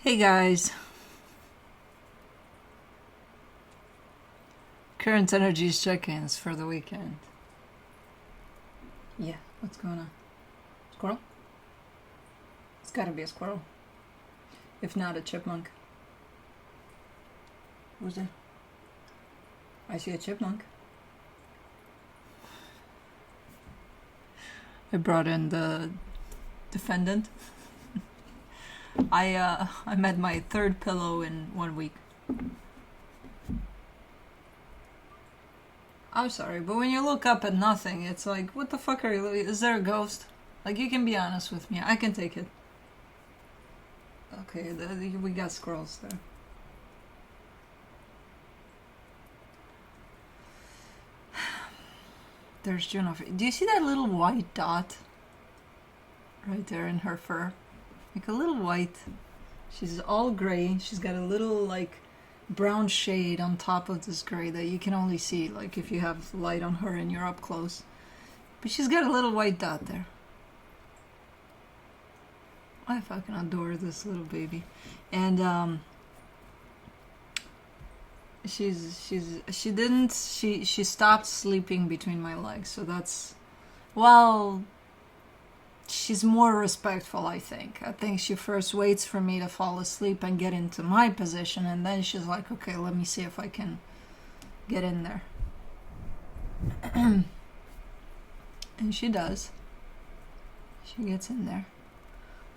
Hey guys, current energies check-ins for the weekend. Yeah, what's going on? Squirrel? It's gotta be a squirrel. If not, a chipmunk. Who's there? I see a chipmunk. I brought in the defendant. I met my third pillow in 1 week. I'm sorry, but when you look up at nothing, it's like, what the fuck are you? Is there a ghost? Like, you can be honest with me. I can take it. Okay, we got squirrels there. There's Jennifer. Do you see that little white dot? Right there in her fur. Like a little white. She's all gray. She's got a little, like, brown shade on top of this gray that you can only see, like, if you have light on her and you're up close. But she's got a little white dot there. I fucking adore this little baby. And, she stopped sleeping between my legs, so that's, well, she's more respectful, I think. I think she first waits for me to fall asleep and get into my position, and then she's like, okay, let me see if I can get in there. And she does. She gets in there.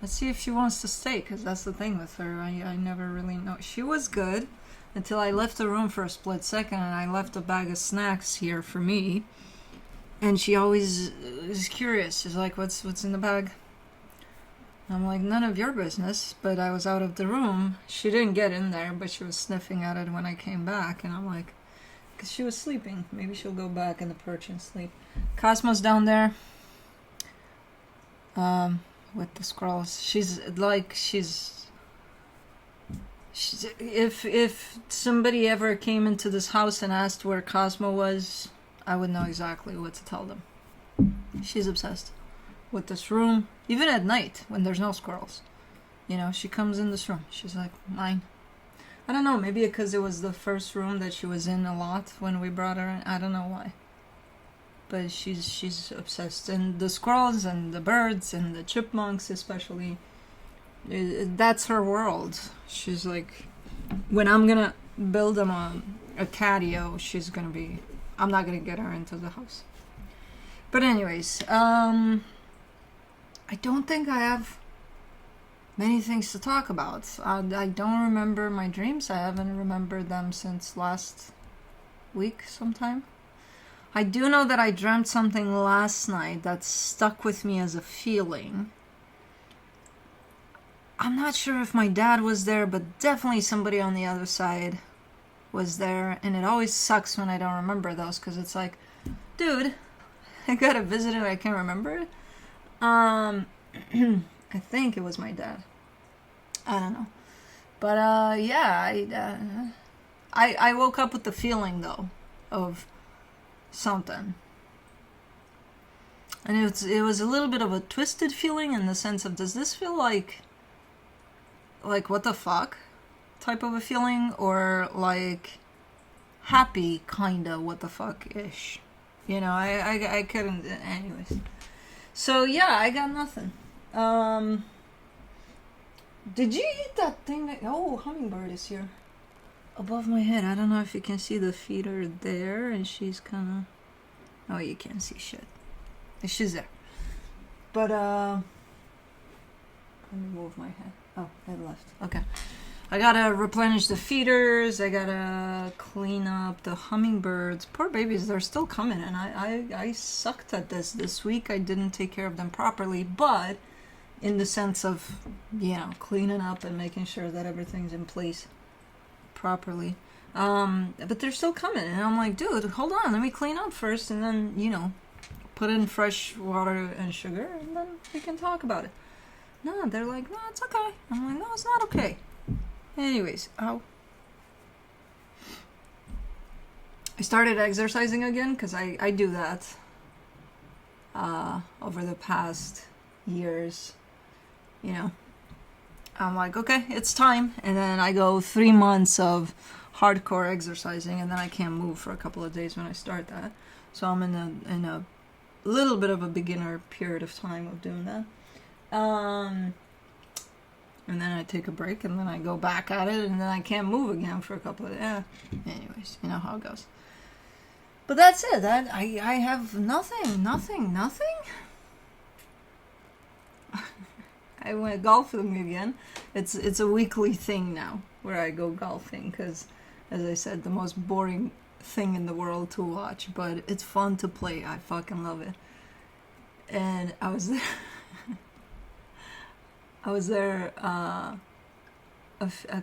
Let's see if she wants to stay, because that's the thing with her. I never really know. She was good until I left the room for a split second, and I left a bag of snacks here for me. And she always is curious. She's like, what's in the bag? I'm like, none of your business. But I was out of the room. She didn't get in there, but she was sniffing at it when I came back. And I'm like, because she was sleeping. Maybe she'll go back in the perch and sleep. Cosmo's down there. With the squirrels. She's if somebody ever came into this house and asked where Cosmo was, I would know exactly what to tell them. She's obsessed with this room, even at night when there's no squirrels. You know, she comes in this room. She's like, mine. I don't know, maybe because it was the first room that she was in a lot when we brought her in. I don't know why. But she's obsessed. And the squirrels and the birds and the chipmunks especially, that's her world. She's like, when I'm gonna build them a catio, she's gonna be, I'm not gonna get her into the house. But anyways, I don't think I have many things to talk about. I don't remember my dreams. I haven't remembered them since last week sometime. I do know that I dreamt something last night that stuck with me as a feeling. I'm not sure if my dad was there, but definitely somebody on the other side was there. And it always sucks when I don't remember those, because it's like, dude, I got a visitor, I can't remember it. I think it was my dad. I don't know. But yeah, I woke up with the feeling, though, of something. And it was a little bit of a twisted feeling, in the sense of, does this feel like what the fuck type of a feeling, or like happy kinda what the fuck ish, you know? I couldn't, anyways. So yeah, I got nothing. Did you eat that thing that, oh, hummingbird is here above my head. I don't know if you can see the feeder there, and she's kind of, oh, you can't see shit. She's there. But let me move my head. Oh, head left. Okay. I gotta replenish the feeders. I gotta clean up the hummingbirds. Poor babies, they're still coming, and I sucked at this week. I didn't take care of them properly, but in the sense of, you know, cleaning up and making sure that everything's in place properly. But they're still coming, and I'm like, dude, hold on, let me clean up first, and then, you know, put in fresh water and sugar, and then we can talk about it. No, they're like, no, it's okay. I'm like, no, it's not okay. Anyways, ow. I started exercising again, because I do that over the past years. You know, I'm like, okay, it's time. And then I go 3 months of hardcore exercising, and then I can't move for a couple of days when I start that. So I'm in a little bit of a beginner period of time of doing that. And then I take a break, and then I go back at it, and then I can't move again for a couple of days. Anyways, you know how it goes. But that's it. I have nothing. I went golfing again. It's a weekly thing now where I go golfing because, as I said, the most boring thing in the world to watch, but it's fun to play. I fucking love it. And I was there. I was there a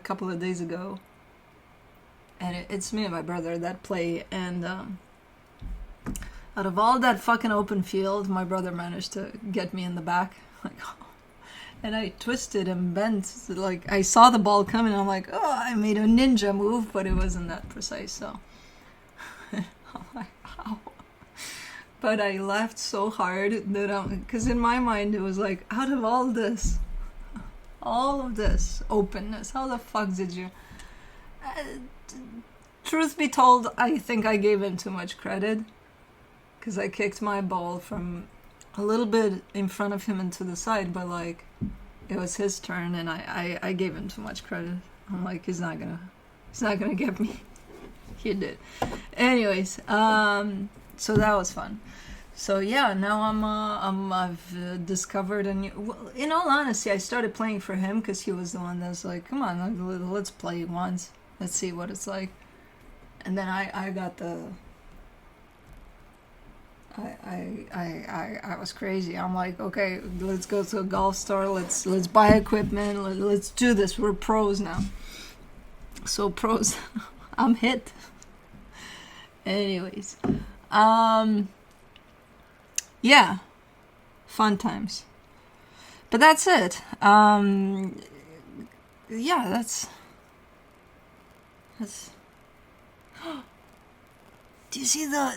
couple of days ago, and it's me and my brother that play. And out of all that fucking open field, my brother managed to get me in the back, like, and I twisted and bent. Like, I saw the ball coming. I'm like, oh, I made a ninja move, but it wasn't that precise. So I'm like, ow. But I laughed so hard that because in my mind it was like, out of all of this openness, how the fuck did you? Truth be told, I think I gave him too much credit because I kicked my ball from a little bit in front of him and to the side, but like it was his turn, and I gave him too much credit. I'm like, he's not gonna get me. He did. Anyways, so that was fun. So yeah, now I've discovered in all honesty, I started playing for him because he was the one that's like, come on, let's play once, let's see what it's like. And then I got I was crazy. I'm like, okay, let's go to a golf store, let's buy equipment, let's do this. We're pros now. So pros. I'm hit. Anyways, yeah, fun times. But that's it. Yeah, that's. Do you see the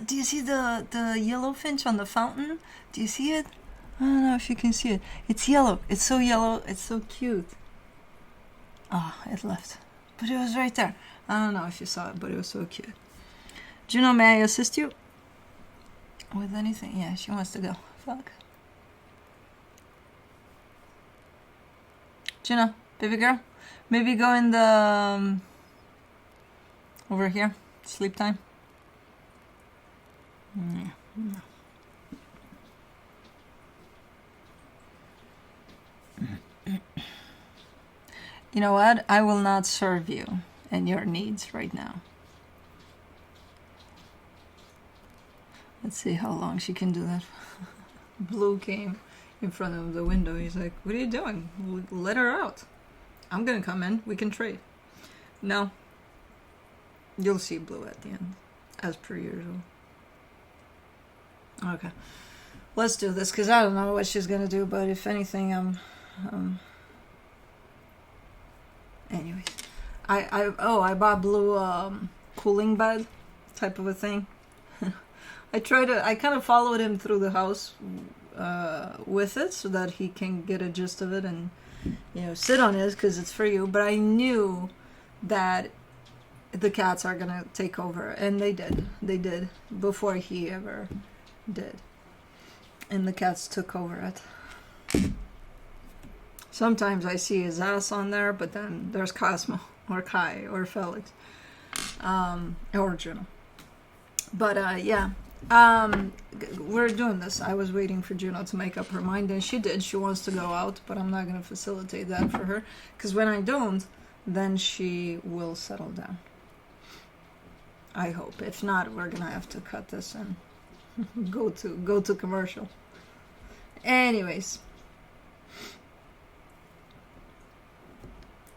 yellowfinch on the fountain? Do you see it? I don't know if you can see it. It's yellow. It's so yellow. It's so cute. Oh, it left. But it was right there. I don't know if you saw it, but it was so cute. Juno, may I assist you with anything? Yeah, she wants to go. Fuck. Juno, baby girl, maybe go in the over here. Sleep time. Yeah. You know what? I will not serve you and your needs right now. Let's see how long she can do that. Blue came in front of the window. He's like, what are you doing? Let her out. I'm gonna come in. We can trade. No. You'll see Blue at the end, as per usual. Okay. Let's do this, because I don't know what she's gonna do, but if anything, anyways. I bought Blue cooling bed type of a thing. I kind of followed him through the house with it so that he can get a gist of it and, sit on it because it's for you. But I knew that the cats are going to take over, and they did. They did before he ever did. And the cats took over it. Sometimes I see his ass on there, but then there's Cosmo or Kai or Felix or Juno. But yeah. We're doing this. I was waiting for Juno to make up her mind, and she did. She wants to go out, but I'm not going to facilitate that for her, because when I don't, then she will settle down. I hope. If not, we're going to have to cut this and go to commercial. Anyways.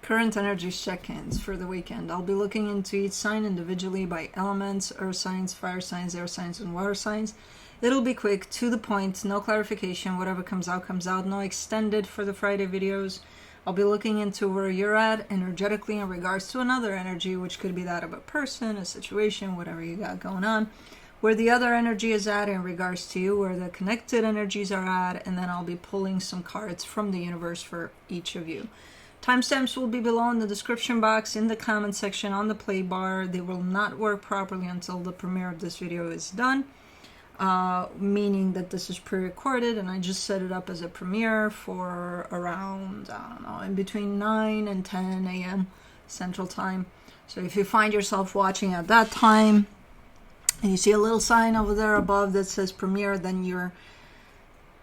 Current energies check-ins for the weekend. I'll be looking into each sign individually by elements, earth signs, fire signs, air signs, and water signs. It'll be quick, to the point, no clarification. Whatever comes out, comes out. No extended for the Friday videos. I'll be looking into where you're at energetically in regards to another energy, which could be that of a person, a situation, whatever you got going on. Where the other energy is at in regards to you, where the connected energies are at, and then I'll be pulling some cards from the universe for each of you. Timestamps will be below in the description box, in the comment section, on the play bar. They will not work properly until the premiere of this video is done, meaning that this is pre-recorded and I just set it up as a premiere for around, I don't know, in between 9 and 10 a.m. Central Time. So if you find yourself watching at that time and you see a little sign over there above that says premiere, then you're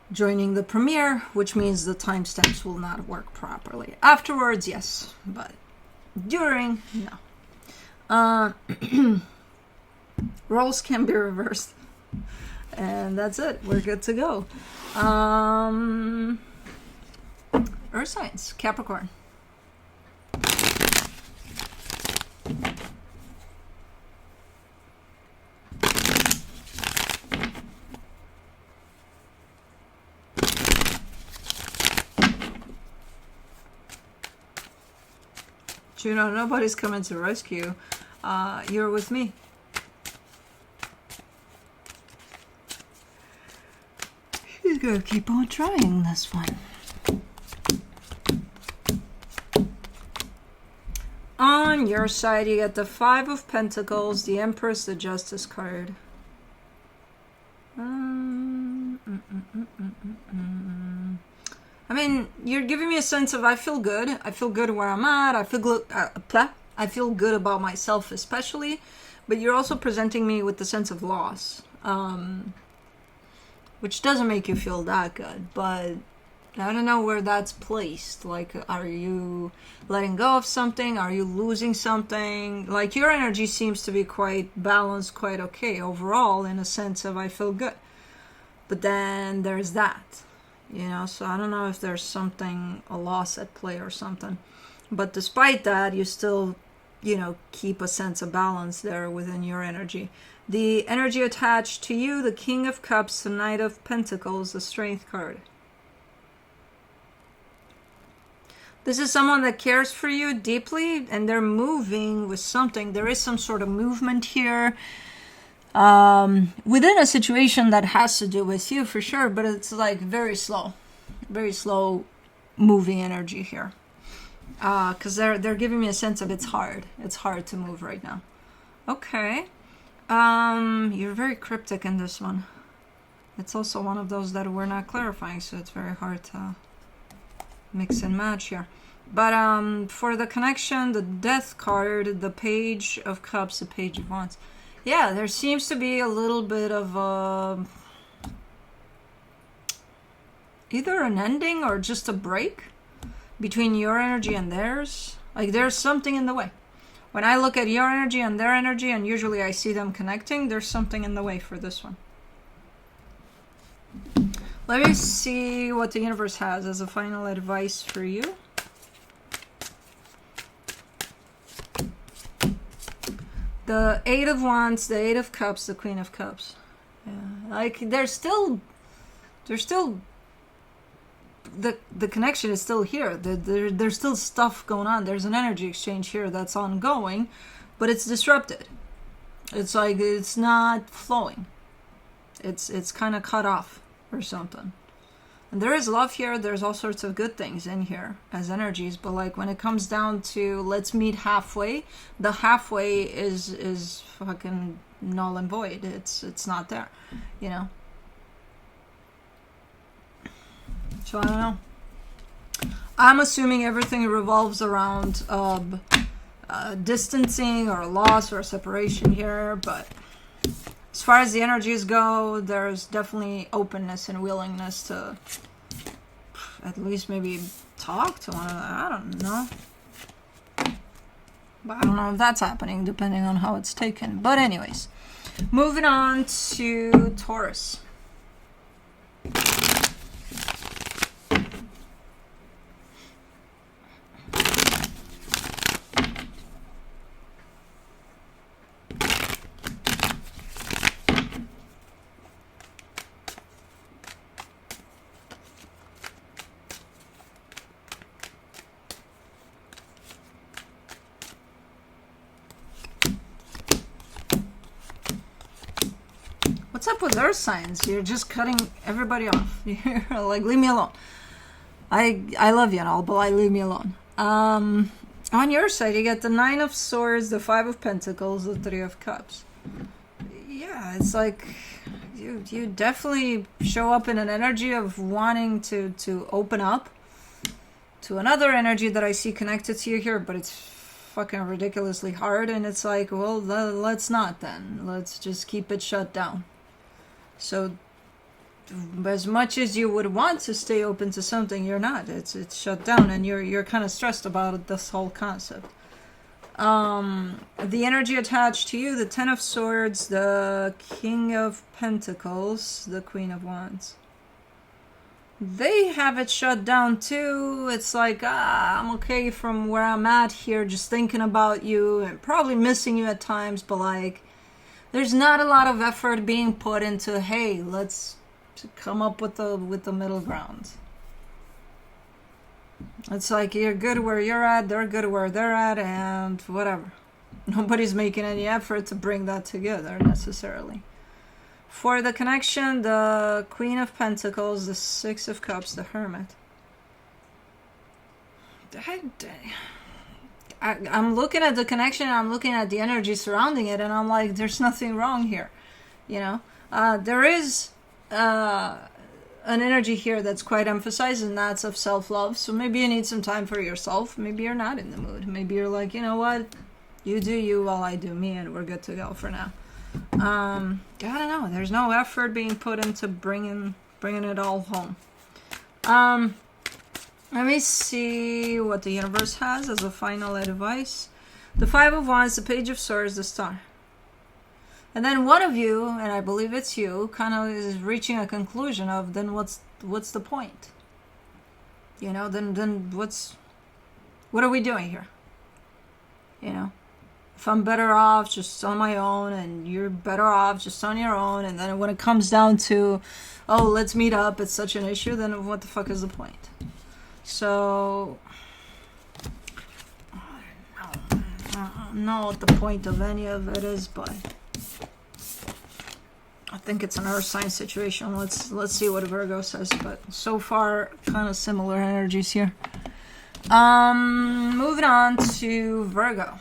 joining the premiere, which means the timestamps will not work properly. Afterwards, yes, but during, no. Roles can be reversed. And that's it. We're good to go. Earth signs, Capricorn. You know, nobody's coming to rescue. You're with me. She's gonna keep on trying this one. On your side, you get the Five of Pentacles, the Empress, the Justice card. I mean, you're giving me a sense of I feel good. I feel good where I'm at. I feel good. I feel good about myself, especially. But you're also presenting me with the sense of loss, which doesn't make you feel that good. But I don't know where that's placed. Like, are you letting go of something? Are you losing something? Like, your energy seems to be quite balanced, quite okay overall, in a sense of I feel good. But then there's that. You know, so I don't know if there's something, a loss at play or something. But despite that, you still, you know, keep a sense of balance there within your energy. The energy attached to you, the King of Cups, the Knight of Pentacles, the Strength card. This is someone that cares for you deeply, and they're moving with something. There is some sort of movement here. Within a situation that has to do with you for sure, but it's like very slow moving energy here. Cause they're giving me a sense of it's hard to move right now. Okay. You're very cryptic in this one. It's also one of those that we're not clarifying, so it's very hard to mix and match here. But, for the connection, the Death card, the Page of Cups, the Page of Wands. Yeah, there seems to be a little bit of either an ending or just a break between your energy and theirs. Like, there's something in the way. When I look at your energy and their energy, and usually I see them connecting, there's something in the way for this one. Let me see what the universe has as a final advice for you. The Eight of Wands, the Eight of Cups, the Queen of Cups. Yeah, like there's still the connection is still here. There's still stuff going on. There's an energy exchange here that's ongoing, but it's disrupted. It's like it's not flowing. It's kind of cut off or something. And there is love here. There's all sorts of good things in here as energies. But like when it comes down to let's meet halfway, the halfway is fucking null and void. It's not there, you know. So I don't know. I'm assuming everything revolves around distancing or loss or separation here. But as far as the energies go, there's definitely openness and willingness to at least maybe talk to one another. I don't know. But I don't know if that's happening, depending on how it's taken. But anyways, moving on to Taurus. What's up with earth signs? You're just cutting everybody off. You're like, leave me alone. I love you and all, but leave me alone. On your side, you get the Nine of Swords, the Five of Pentacles, the Three of Cups. Yeah, it's like you definitely show up in an energy of wanting to open up to another energy that I see connected to you here, but it's fucking ridiculously hard, and it's like, well, let's not then. Let's just keep it shut down. So as much as you would want to stay open to something, you're not. It's shut down, and you're kind of stressed about this whole concept. The energy attached to you, the Ten of Swords, the King of Pentacles, the Queen of Wands. They have it shut down too. It's like, I'm okay from where I'm at here, just thinking about you and probably missing you at times, but like, there's not a lot of effort being put into, hey, let's come up with the middle ground. It's like you're good where you're at, they're good where they're at, and whatever. Nobody's making any effort to bring that together necessarily. For the connection, the Queen of Pentacles, the Six of Cups, the Hermit. I'm looking at the connection, I'm looking at the energy surrounding it, and I'm like, there's nothing wrong here. You know, there is an energy here that's quite emphasized, and that's of self-love. So maybe you need some time for yourself. Maybe you're not in the mood. Maybe you're like, you know what, you do you while I do me, and we're good to go for now. I don't know. There's no effort being put into bringing it all home. Let me see what the universe has as a final advice. The Five of Wands, the Page of Swords, the Star. And then one of you, and I believe it's you, kind of is reaching a conclusion of, then what's the point? You know, then what are we doing here? You know, if I'm better off just on my own, and you're better off just on your own, and then when it comes down to, oh, let's meet up, it's such an issue, then what the fuck is the point? So, I don't know what the point of any of it is, but I think it's an earth sign situation. Let's see what Virgo says, but so far kind of similar energies here. Moving on to Virgo.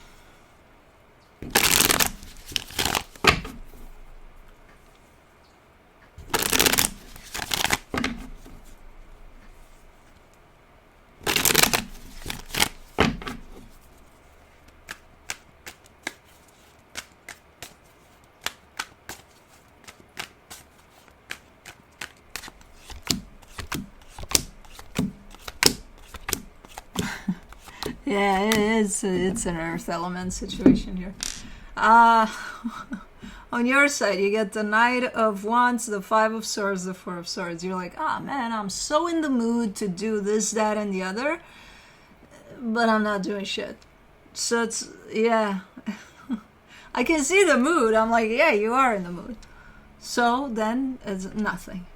Yeah, it's an earth element situation here. On your side, you get the Knight of Wands, the Five of Swords, the Four of Swords. You're like, man, I'm so in the mood to do this, that, and the other, but I'm not doing shit. So it's, yeah. I can see the mood. I'm like, yeah, you are in the mood. So then it's nothing.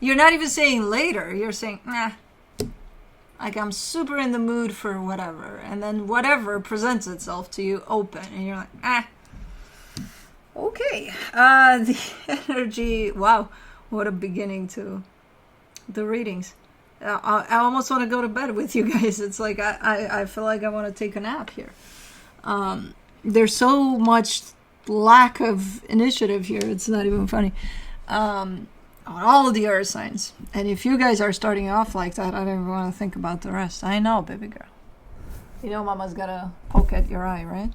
You're not even saying later. You're saying, nah. Like, I'm super in the mood for whatever. And then whatever presents itself to you open. And you're like, okay. The energy, wow. What a beginning to the readings. I almost want to go to bed with you guys. It's like, I feel like I want to take a nap here. There's so much lack of initiative here. It's not even funny. On all of the earth signs. And if you guys are starting off like that, I don't even want to think about the rest. I know, baby girl. You know mama's gotta poke at your eye, right?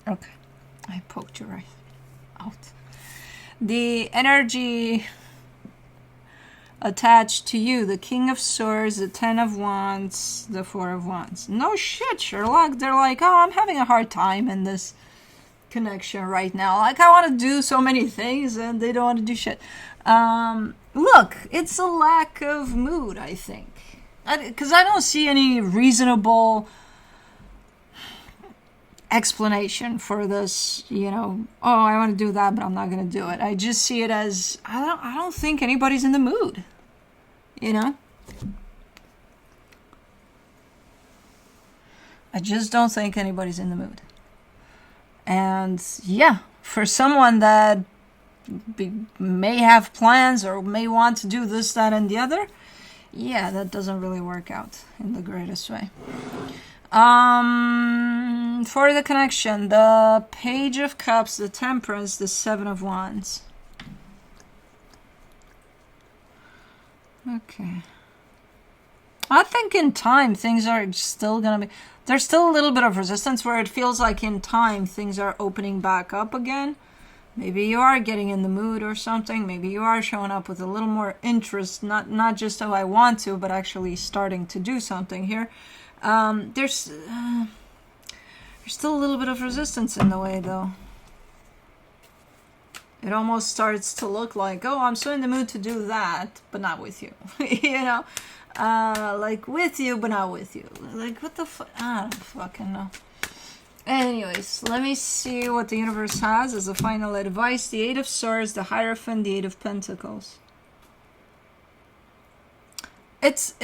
Okay. I poked your eye out. The energy attached to you, the King of Swords, the Ten of Wands, the Four of Wands. No shit, Sherlock. They're like, I'm having a hard time in this connection right now. Like, I want to do so many things, and they don't want to do shit. Look, it's a lack of mood, I think. Because I don't see any reasonable explanation for this, you know, I want to do that, but I'm not going to do it. I just see it as, I don't think anybody's in the mood, you know? I just don't think anybody's in the mood. And yeah, for someone that may have plans or may want to do this, that, and the other. Yeah, that doesn't really work out in the greatest way. For the connection, the Page of Cups, the Temperance, the Seven of Wands. Okay. I think in time things are still gonna be, there's still a little bit of resistance where it feels like in time things are opening back up again. Maybe you are getting in the mood or something. Maybe you are showing up with a little more interest, not just how I want to, but actually starting to do something here. There's still a little bit of resistance in the way, though. It almost starts to look like, oh, I'm so in the mood to do that, but not with you. You know? Like with you, but not with you. Like, what the fuck? I don't fucking know. Anyways, let me see what the universe has as a final advice. The Eight of Swords, the Hierophant, the Eight of Pentacles. It's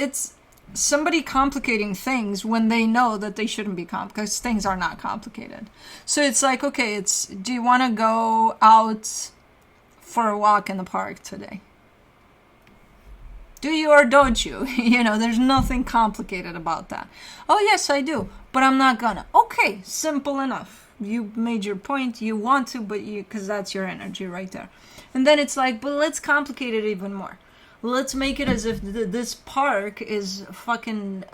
somebody complicating things when they know that they shouldn't be because things are not complicated. So it's like, okay, do you want to go out for a walk in the park today? Do you or don't you? You know, there's nothing complicated about that. Oh, yes, I do, but I'm not gonna. Okay, simple enough. You made your point. You want to, but because that's your energy right there. And then it's like, but let's complicate it even more. Let's make it as if this park is fucking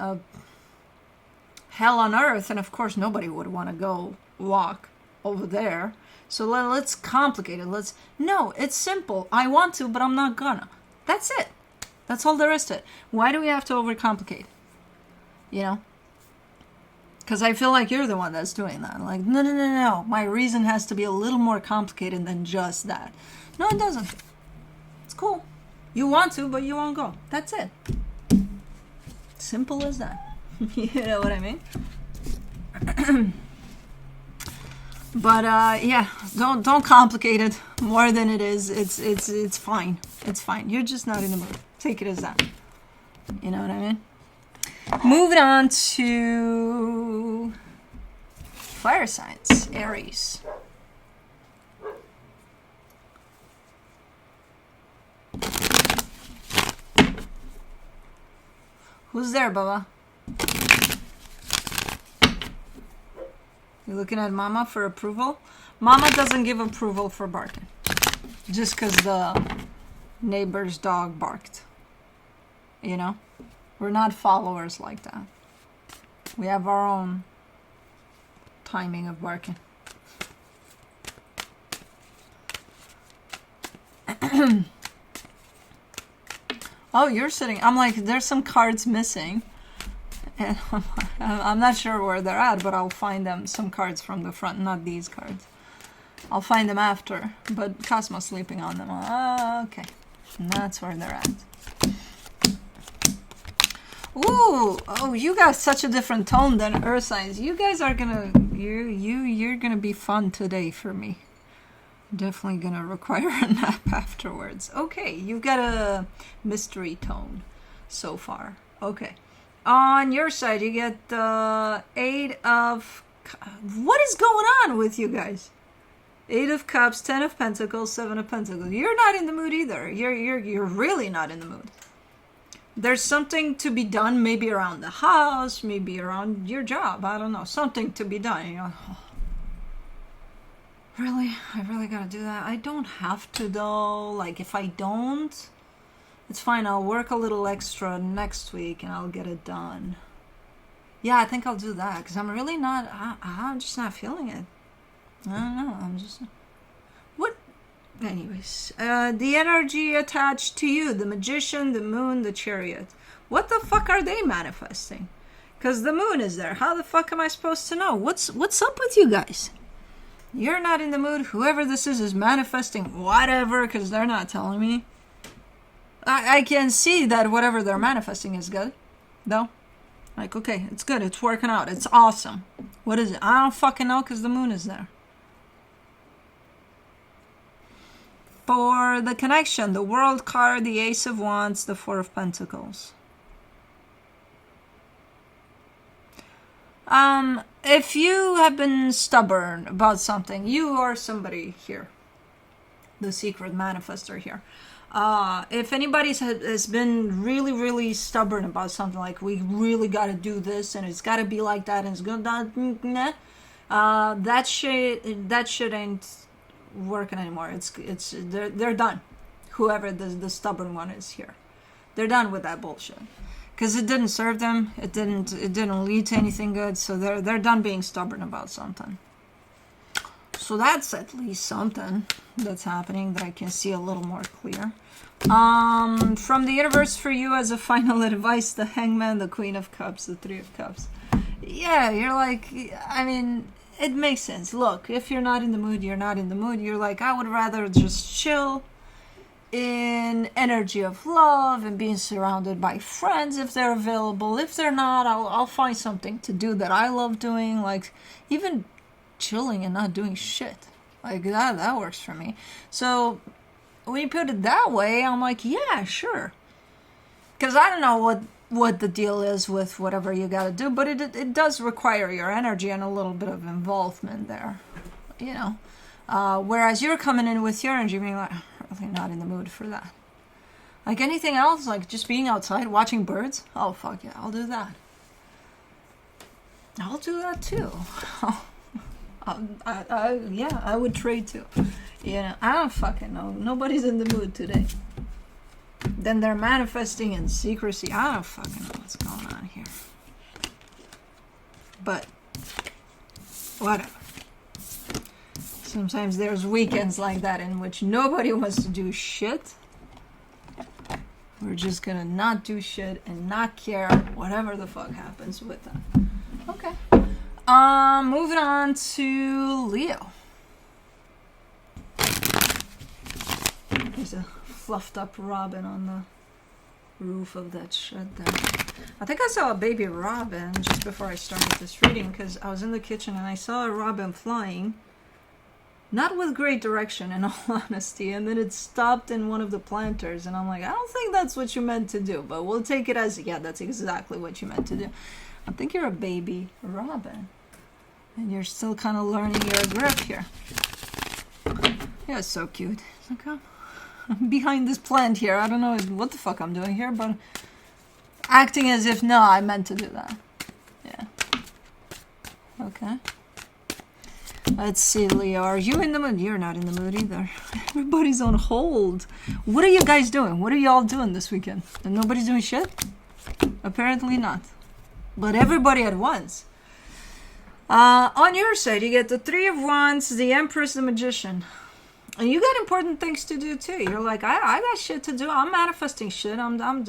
hell on earth, and of course nobody would want to go walk over there. So let's complicate it. No, it's simple. I want to, but I'm not gonna. That's it. That's all there is to it. Why do we have to overcomplicate? You know? Because I feel like you're the one that's doing that. Like, no. My reason has to be a little more complicated than just that. No, it doesn't. It's cool. You want to, but you won't go. That's it. Simple as that. You know what I mean? But yeah, don't complicate it more than it is. It's fine. It's fine. You're just not in the mood. Take it as that. You know what I mean? Moving on to fire signs, Aries. Who's there, Baba? You looking at Mama for approval? Mama doesn't give approval for barking. Just because the neighbor's dog barked. You know? We're not followers like that. We have our own timing of barking. Oh, you're sitting. I'm like, there's some cards missing. And I'm not sure where they're at, but I'll find them. Some cards from the front, not these cards. I'll find them after. But Cosmo's sleeping on them. Oh, okay. And that's where they're at. Ooh, oh, you got such a different tone than Earth signs. You guys are gonna, you're gonna be fun today for me. Definitely gonna require a nap afterwards. Okay, you've got a mystery tone so far. Okay. On your side, you get the Eight of... What is going on with you guys? Eight of Cups, 10 of Pentacles, 7 of Pentacles. You're not in the mood either. You're really not in the mood. There's something to be done, maybe around the house, maybe around your job. I don't know. Something to be done. You know, oh, really? I really gotta do that? I don't have to, though. Like, if I don't, it's fine. I'll work a little extra next week and I'll get it done. Yeah, I think I'll do that because I'm really not, I'm just not feeling it. I don't know. I'm just... What? Anyways, the energy attached to you, the Magician, the Moon, the Chariot. What the fuck are they manifesting? Because the Moon is there. How the fuck am I supposed to know? What's up with you guys? You're not in the mood. Whoever this is manifesting whatever because they're not telling me. I can see that whatever they're manifesting is good, though. Like, okay, it's good. It's working out. It's awesome. What is it? I don't fucking know because the Moon is there. For the connection, the World card, the Ace of Wands, the Four of Pentacles. If you have been stubborn about something, you or somebody here, the secret manifester here. If anybody has been really, really stubborn about something, like we really got to do this and it's got to be like that and it's gonna that shit ain't working anymore. They're done. Whoever the stubborn one is here, they're done with that bullshit because it didn't serve them. It didn't lead to anything good. So they're done being stubborn about something. So that's at least something that's happening that I can see a little more clear. From the universe for you as a final advice, the Hangman, the Queen of Cups, the Three of Cups. Yeah, you're like, I mean, it makes sense. Look, if you're not in the mood, you're not in the mood. You're like, I would rather just chill in energy of love and being surrounded by friends if they're available. If they're not, I'll find something to do that I love doing, like even chilling and not doing shit. Like that works for me. So when you put it that way, I'm like, yeah, sure. Because I don't know what the deal is with whatever you got to do, but it does require your energy and a little bit of involvement there, you know. Whereas you're coming in with your energy being like, I'm really not in the mood for that. Like anything else, like just being outside watching birds, oh fuck yeah, I'll do that. I'll do that too. Yeah, I would trade too. You know, I don't fucking know. Nobody's in the mood today. Then they're manifesting in secrecy. I don't fucking know what's going on here. But whatever. Sometimes there's weekends like that in which nobody wants to do shit. We're just gonna not do shit and not care whatever the fuck happens with that. Okay. Moving on to Leo. There's a fluffed up robin on the roof of that shed there. I think I saw a baby robin just before I started this reading because I was in the kitchen and I saw a robin flying. Not with great direction, in all honesty, and then it stopped in one of the planters, and I'm like, I don't think that's what you meant to do, but we'll take it as, yeah, that's exactly what you meant to do. I think you're a baby robin, and you're still kind of learning your grip here. Yeah, it's so cute. Look, I'm behind this plant here. I don't know what the fuck I'm doing here, but acting as if, no, I meant to do that. Yeah. Okay. Let's see, Leo. Are you in the mood? You're not in the mood either. Everybody's on hold. What are you guys doing? What are y'all doing this weekend? And nobody's doing shit? Apparently not. But everybody at once. On your side, you get the Three of Wands, the Empress, the Magician. And you got important things to do too. You're like, I got shit to do. I'm manifesting shit. I'm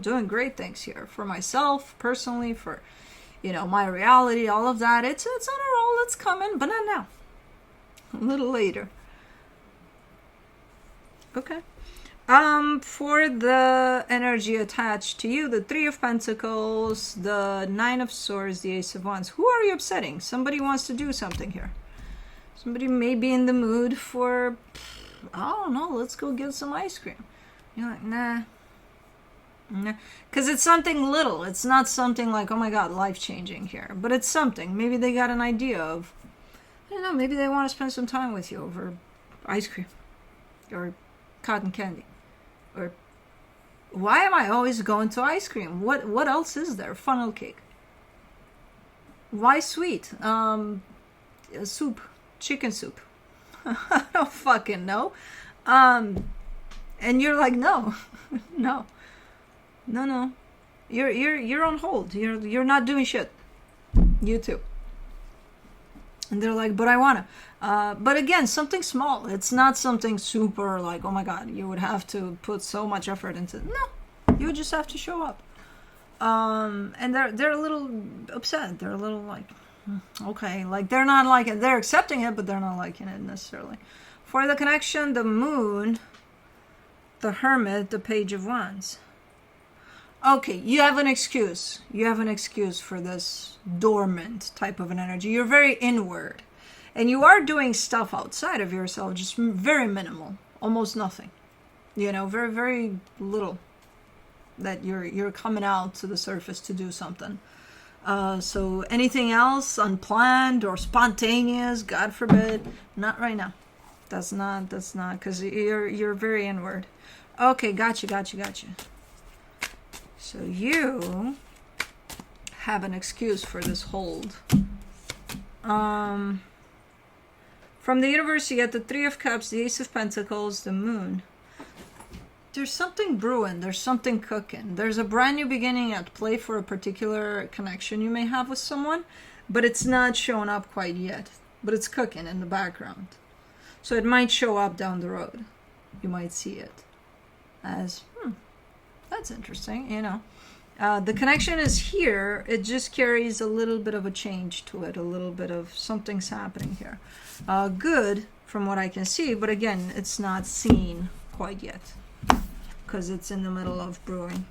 doing great things here for myself, personally, for, you know, my reality, all of that. It's on a roll. It's coming, but not now. A little later. Okay. For the energy attached to you, the Three of Pentacles, the Nine of Swords, the Ace of Wands. Who are you upsetting? Somebody wants to do something here. Somebody may be in the mood for, I don't know, let's go get some ice cream. You're like, nah. Because it's something little. It's not something like, oh my god, life-changing here. But it's something. Maybe they got an idea of, I don't know, maybe they want to spend some time with you over ice cream. Or cotton candy. Or, why am I always going to ice cream? What else is there? Funnel cake. Why sweet? Soup. Chicken soup. I don't fucking know. And you're like, no. No. No. You're on hold. You're not doing shit. You too. And they're like, but I wanna. But again, something small. It's not something super like, oh my god, you would have to put so much effort into it. No. You would just have to show up. And they're a little upset. They're a little like, okay, like they're not liking it. They're accepting it, but they're not liking it necessarily. For the connection, the Moon, the Hermit, the Page of Wands. Okay, you have an excuse. You have an excuse for this dormant type of an energy. You're very inward. And you are doing stuff outside of yourself, just very minimal. Almost nothing. You know, very, very little that you're coming out to the surface to do something. So anything else unplanned or spontaneous, God forbid, not right now. That's not, because you're very inward. Okay, gotcha. So you have an excuse for this hold. From the universe, you get the Three of Cups, the Ace of Pentacles, the Moon. There's something brewing. There's something cooking. There's a brand new beginning at play for a particular connection you may have with someone, but it's not showing up quite yet. But it's cooking in the background. So it might show up down the road. You might see it as, that's interesting, you know. The connection is here. It just carries a little bit of a change to it. A little bit of something's happening here. Good from what I can see, but again, it's not seen quite yet because it's in the middle of brewing.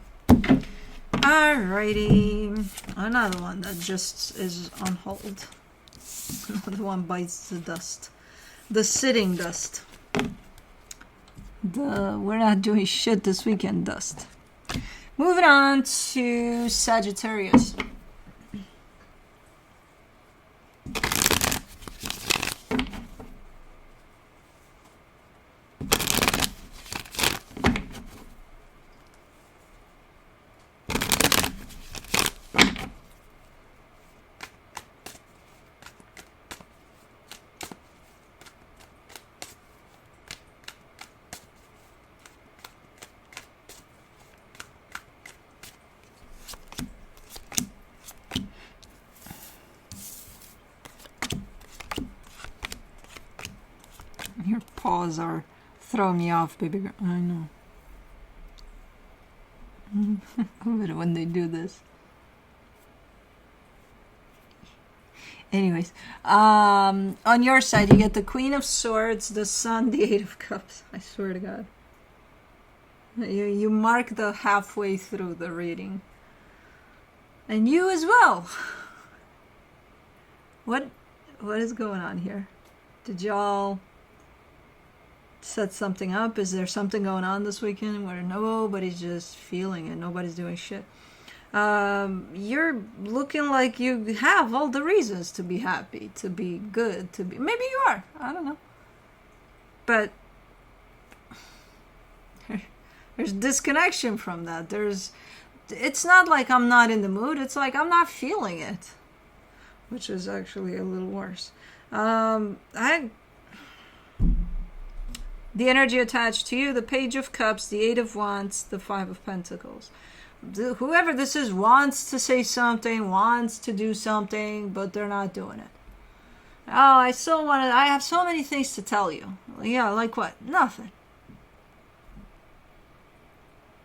Alrighty. Another one that just is on hold. Another one bites the dust. The sitting dust. The we're not doing shit this weekend dust. Moving on to Sagittarius. Your paws are throwing me off, baby girl. I know. I love it when they do this. Anyways, on your side, you get the Queen of Swords, the Sun, the Eight of Cups. I swear to God. You mark the halfway through the reading. And you as well. What is going on here? Did y'all set something up? Is there something going on this weekend where nobody's just feeling it? Nobody's doing shit. You're looking like you have all the reasons to be happy, to be good, to be... Maybe you are. I don't know. But there's disconnection from that. It's not like I'm not in the mood. It's like I'm not feeling it. Which is actually a little worse. The energy attached to you, the Page of Cups, the Eight of Wands, the Five of Pentacles. Whoever this is wants to say something, wants to do something, but they're not doing it. Oh, I have so many things to tell you. Yeah, like what? Nothing.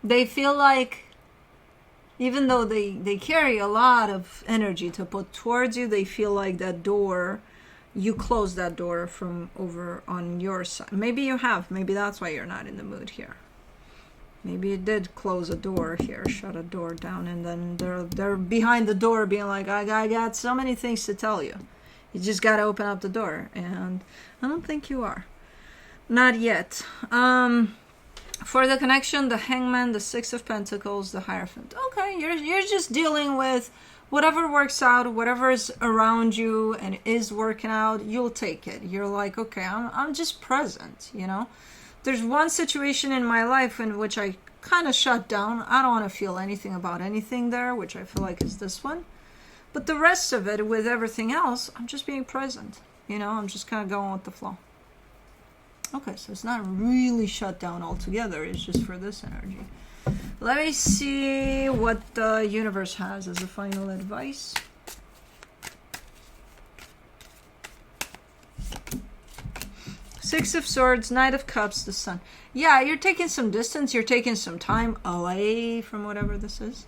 They feel like, even though they carry a lot of energy to put towards you, they feel like that door... You close that door from over on your side. Maybe you have. Maybe that's why you're not in the mood here. Maybe you did close a door here, shut a door down, and then they're behind the door being like, I got so many things to tell you. You just got to open up the door. And I don't think you are. Not yet. For the connection, the Hangman, the Six of Pentacles, the Hierophant. Okay, you're just dealing with whatever works out, whatever is around you and is working out, you'll take it. You're like, okay, I'm just present, you know. There's one situation in my life in which I kind of shut down. I don't want to feel anything about anything there, which I feel like is this one. But the rest of it, with everything else, I'm just being present. You know, I'm just kind of going with the flow. Okay, so it's not really shut down altogether. It's just for this energy. Let me see what the universe has as a final advice. Six of Swords, Knight of Cups, the Sun. Yeah, you're taking some distance. You're taking some time away from whatever this is.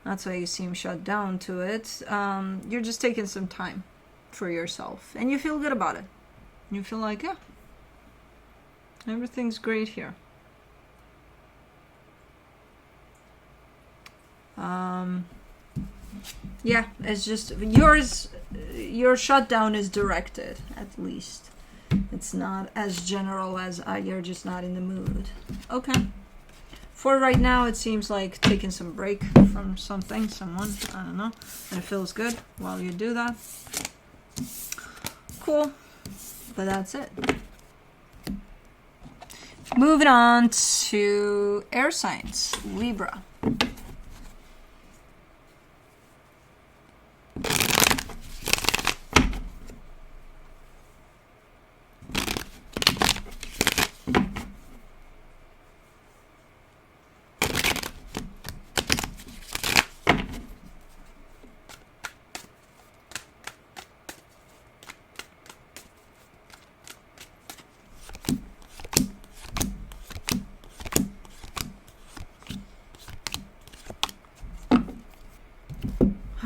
That's why you seem shut down to it. You're just taking some time for yourself. And you feel good about it. You feel like, yeah, everything's great here. Yeah, it's just your shutdown is directed, at least. It's not as general as you're just not in the mood. Okay. For right now, it seems like taking some break from something, someone, I don't know. And it feels good while you do that. Cool. But that's it. Moving on to air signs, Libra.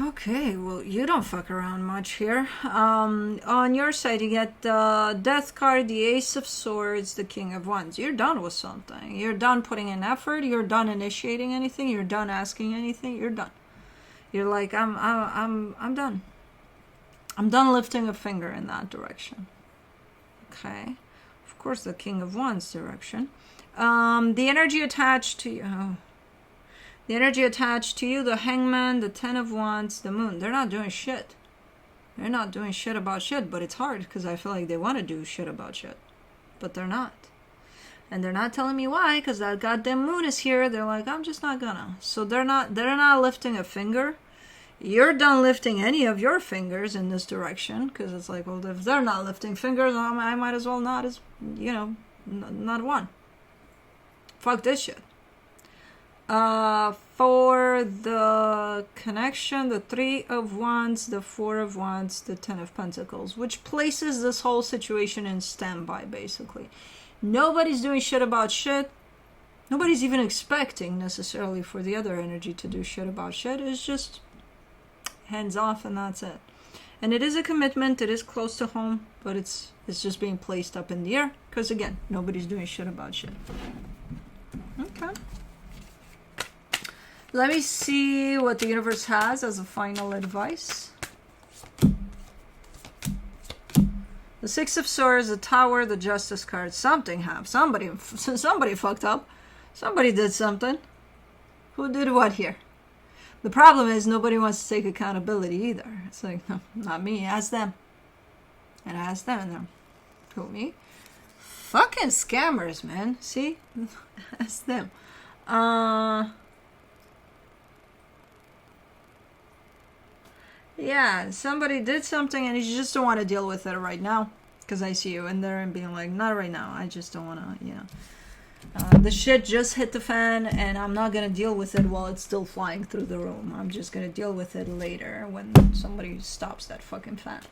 Okay, well, you don't fuck around much here. On your side, you get the Death card, the Ace of Swords, the King of Wands. You're done with something. You're done putting in effort. You're done initiating anything. You're done asking anything. You're done. You're like, I'm done. I'm done lifting a finger in that direction. Okay, of course, the King of Wands direction. The energy attached to you. Oh. The energy attached to you, the Hangman, the Ten of Wands, the Moon. They're not doing shit. They're not doing shit about shit, but it's hard because I feel like they want to do shit about shit. But they're not. And they're not telling me why, because that goddamn Moon is here. They're like, I'm just not gonna. So they're not lifting a finger. You're done lifting any of your fingers in this direction, because it's like, well, if they're not lifting fingers, I might as well not, as not one. Fuck this shit. For the connection, the Three of Wands, the Four of Wands, the Ten of Pentacles, which places this whole situation in standby, basically. Nobody's doing shit about shit. Nobody's even expecting necessarily for the other energy to do shit about shit. It's just hands off and that's it. And it is a commitment. It is close to home, but it's just being placed up in the air because, again, nobody's doing shit about shit. Okay. Let me see what the universe has as a final advice. The Six of Swords, the Tower, the Justice card. Something happened. Somebody fucked up. Somebody did something. Who did what here? The problem is nobody wants to take accountability either. It's like, no, not me. Ask them. And I ask them and they're, who, me? Fucking scammers, man. See? Ask them. Yeah, somebody did something and you just don't want to deal with it right now. Because I see you in there and being like, not right now. I just don't want to, the shit just hit the fan and I'm not going to deal with it while it's still flying through the room. I'm just going to deal with it later when somebody stops that fucking fan.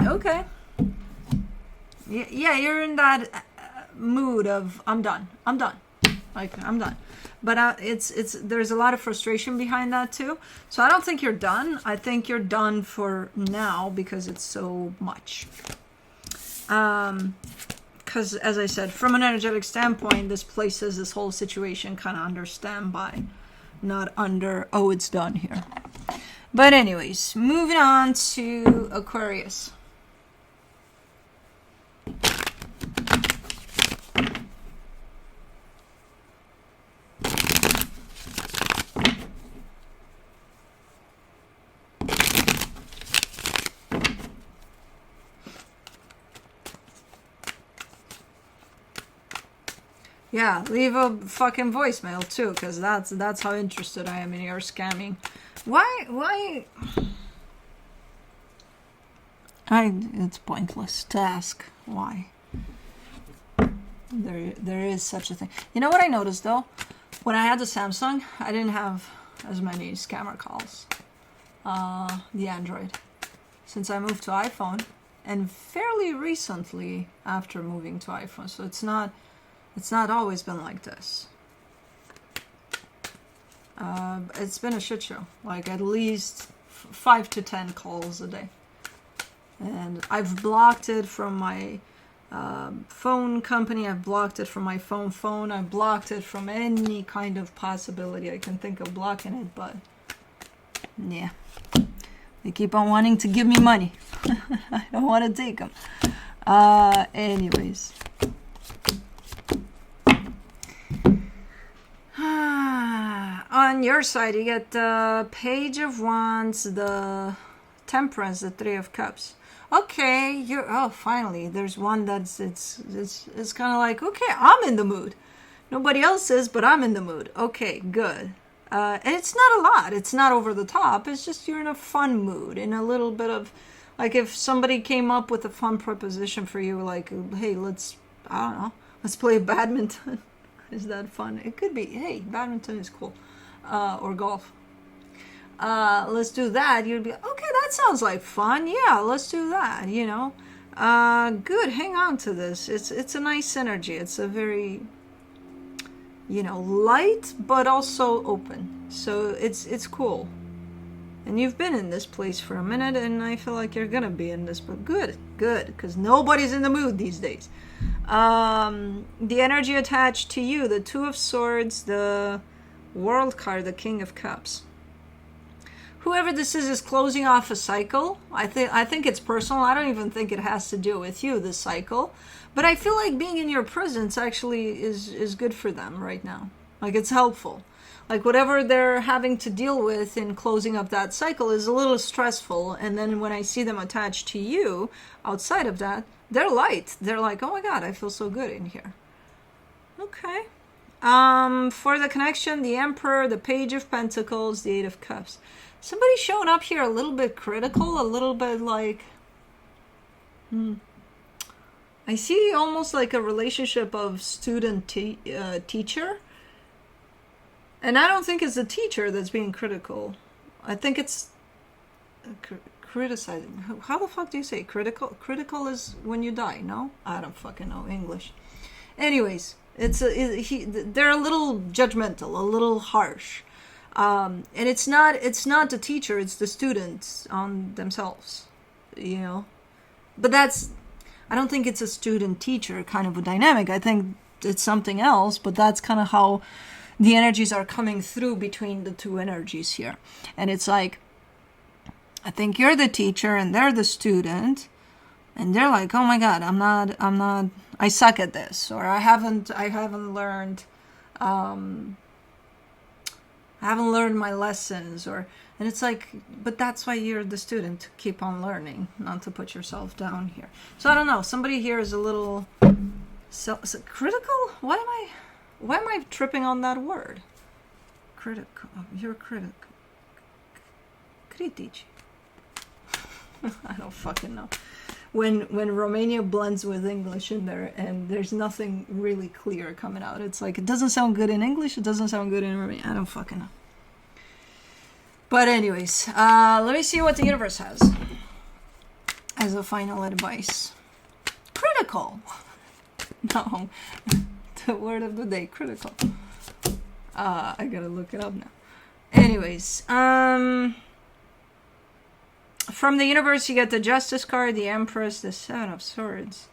Okay. Yeah, you're in that mood of, I'm done. Like, I'm done. But there's a lot of frustration behind that too. So I don't think you're done. I think you're done for now because it's so much. Because as I said, from an energetic standpoint, this places this whole situation kind of under standby, not under, oh, it's done here. But anyways, moving on to Aquarius. Yeah, leave a fucking voicemail too, because that's how interested I am in your scamming. Why? It's pointless to ask why. There is such a thing. You know what I noticed though? When I had the Samsung, I didn't have as many scammer calls. The Android. Since I moved to iPhone, and fairly recently after moving to iPhone, so it's not always been like this. It's been a shit show. Like at least 5 to 10 calls a day. And I've blocked it from my phone company. I've blocked it from my phone. I've blocked it from any kind of possibility I can think of blocking it. But yeah, they keep on wanting to give me money. I don't want to take them. Anyways. On your side, you get the Page of Wands, the Temperance, the Three of Cups. Okay, you're, oh, finally, there's one that's, it's kind of like, okay, I'm in the mood. Nobody else is, but I'm in the mood. Okay, good. And it's not a lot. It's not over the top. It's just you're in a fun mood, in a little bit of, like if somebody came up with a fun proposition for you, like, hey, let's, I don't know, let's play badminton. Is that fun? It could be, hey, badminton is cool. Or golf. Let's do that. You'd be, okay, that sounds like fun. Yeah, let's do that, you know. Good, hang on to this. It's a nice energy. It's a very, you know, light, but also open. So it's cool. And you've been in this place for a minute, and I feel like you're gonna be in this, but good, because nobody's in the mood these days. The energy attached to you, the Two of Swords, the World card, the King of Cups. Whoever this is closing off a cycle. I think it's personal. I don't even think it has to do with you, this cycle. But I feel like being in your presence actually is good for them right now. Like, it's helpful. Like, whatever they're having to deal with in closing up that cycle is a little stressful. And then when I see them attached to you, outside of that, they're light. They're like, oh my God, I feel so good in here. Okay. For the connection, the Emperor, the Page of Pentacles, the Eight of Cups. Somebody's showing up here a little bit critical, a little bit like... I see almost like a relationship of student-teacher. And I don't think it's the teacher that's being critical. I think it's criticizing. How the fuck do you say critical? Critical is when you die, no? I don't fucking know English. Anyways, they're a little judgmental, a little harsh. And it's not the teacher, it's the students on themselves, you know. But I don't think it's a student-teacher kind of a dynamic. I think it's something else, but that's kind of how the energies are coming through between the two energies here. And it's like, I think you're the teacher and they're the student, and they're like, oh my God, I suck at this, or I haven't learned, I haven't learned my lessons, and it's like, but that's why you're the student. Keep on learning, not to put yourself down here. So I don't know. Somebody here is a little critical. Why am I tripping on that word? Critical. You're critical. Critici. I don't fucking know. When Romania blends with English in there and there's nothing really clear coming out. It's like, it doesn't sound good in English, it doesn't sound good in Romanian. I don't fucking know. But anyways, let me see what the universe has as a final advice. Critical. No. The word of the day, critical. I gotta look it up now. Anyways, from the universe, you get the Justice card, the Empress, the Seven of Swords.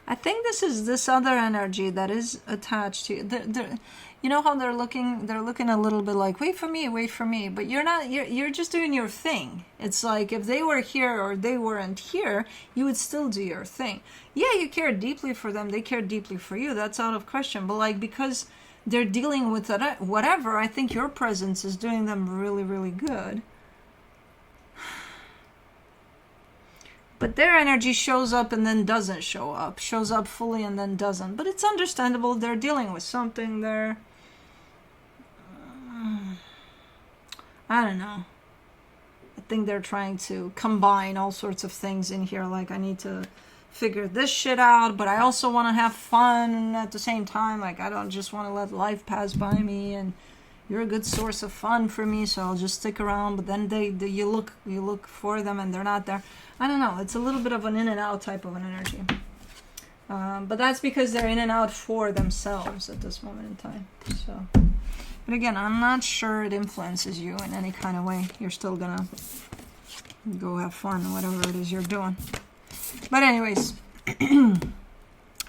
I think this is this other energy that is attached to you. You know how they're looking a little bit like, wait for me, but you're not, you're just doing your thing. It's like, if they were here or they weren't here, you would still do your thing. Yeah, you care deeply for them, they care deeply for you, that's out of question. But like, because they're dealing with whatever, I think your presence is doing them really, really good. But their energy shows up and then doesn't show up. Shows up fully and then doesn't. But it's understandable. They're dealing with something there. I don't know. I think they're trying to combine all sorts of things in here. Like, I need to figure this shit out, but I also want to have fun at the same time. Like, I don't just want to let life pass by me, and you're a good source of fun for me, so I'll just stick around. But then you look for them and they're not there. I don't know. It's a little bit of an in and out type of an energy. But that's because they're in and out for themselves at this moment in time. So, but again, I'm not sure it influences you in any kind of way. You're still gonna go have fun, whatever it is you're doing. But anyways,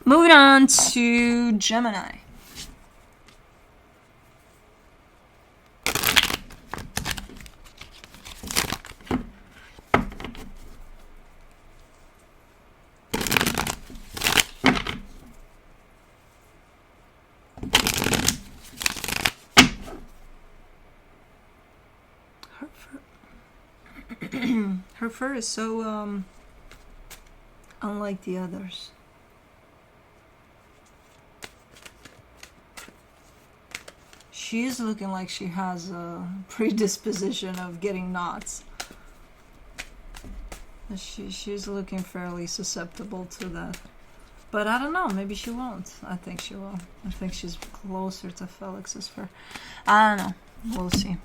moving on to Gemini. Her fur is so unlike the others. She is looking like she has a predisposition of getting knots. She's looking fairly susceptible to that. But I don't know, maybe she won't. I think she will. I think she's closer to Felix's fur. I don't know. We'll see.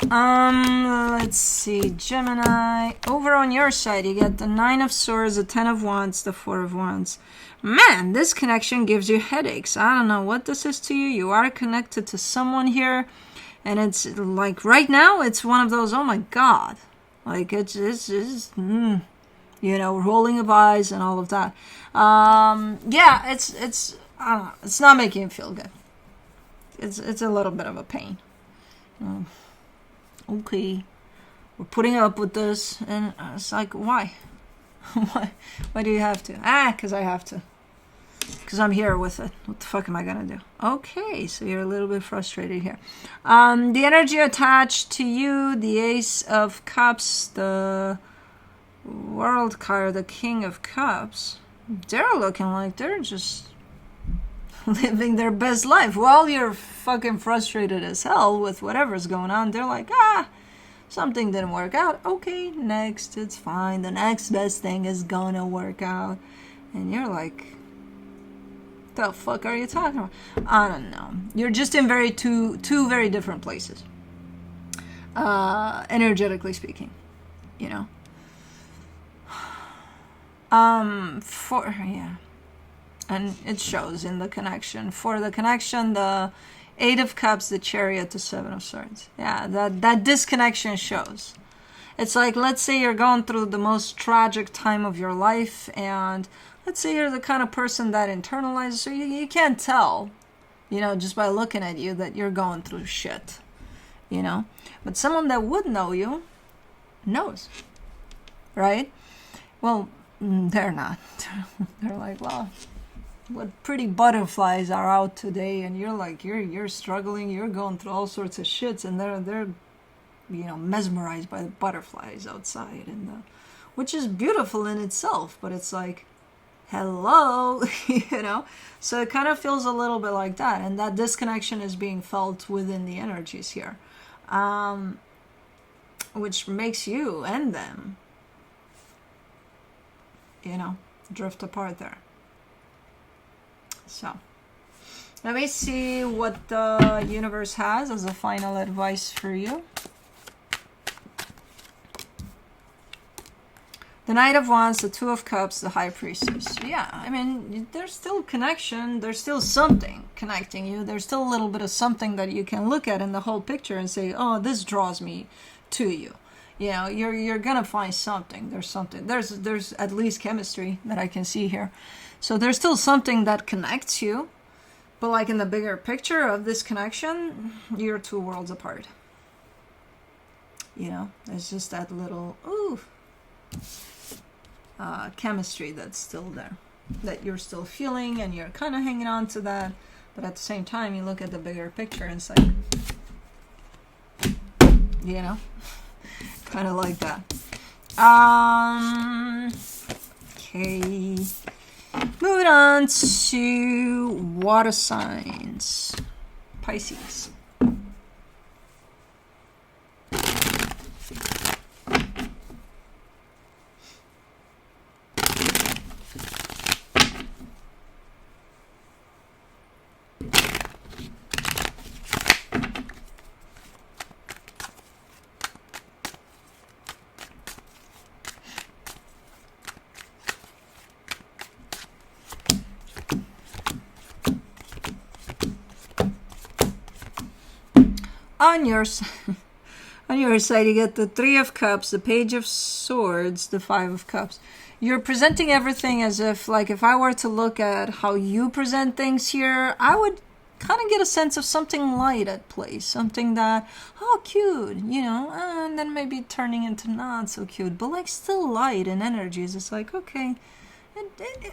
Let's see. Gemini. Over on your side, you get the 9 of Swords, the 10 of Wands, the 4 of Wands. Man, this connection gives you headaches. I don't know what this is to you. You are connected to someone here. And it's like right now, it's one of those, oh my God. Like it's you know, rolling of eyes and all of that. Yeah, it's I don't know. It's not making you feel good. It's a little bit of a pain. Okay, we're putting up with this, and it's like, why? Why do you have to? Because I have to. Because I'm here with it. What the fuck am I gonna do? Okay, so you're a little bit frustrated here. The energy attached to you, the Ace of Cups, the World card, the King of Cups, they're looking like they're just living their best life. While you're fucking frustrated as hell with whatever's going on, they're like, something didn't work out. Okay, next, it's fine. The next best thing is gonna work out. And you're like, the fuck are you talking about? I don't know. You're just in two very different places. Energetically speaking, you know. And it shows in the connection. For the connection, the 8 of Cups, the Chariot, the 7 of Swords. Yeah, that disconnection shows. It's like, let's say you're going through the most tragic time of your life, and let's say you're the kind of person that internalizes, so you can't tell, you know, just by looking at you that you're going through shit, you know. But someone that would know you knows, right? Well, they're not. They're like, well, what pretty butterflies are out today, and you're like, you're struggling, you're going through all sorts of shits, and they're you know, mesmerized by the butterflies outside, and which is beautiful in itself, but it's like, hello, you know. So it kind of feels a little bit like that, and that disconnection is being felt within the energies here, which makes you and them, you know, drift apart there. So let me see what the universe has as a final advice for you. The Knight of Wands, the 2 of Cups, the High Priestess. Yeah, I mean, there's still connection. There's still something connecting you. There's still a little bit of something that you can look at in the whole picture and say, oh, this draws me to you. You know, you're gonna find something. There's something. There's at least chemistry that I can see here. So there's still something that connects you. But like in the bigger picture of this connection, you're 2 worlds apart. You know, there's just that little, chemistry that's still there, that you're still feeling, and you're kind of hanging on to that, but at the same time you look at the bigger picture and it's like, you know, kind of like that. Okay, moving on to water signs. Pisces. On your side, you get the 3 of Cups, the Page of Swords, the 5 of Cups. You're presenting everything as if, like, if I were to look at how you present things here, I would kind of get a sense of something light at play. Something that, oh, cute, you know, and then maybe turning into not so cute, but, like, still light and energies. It's like, okay,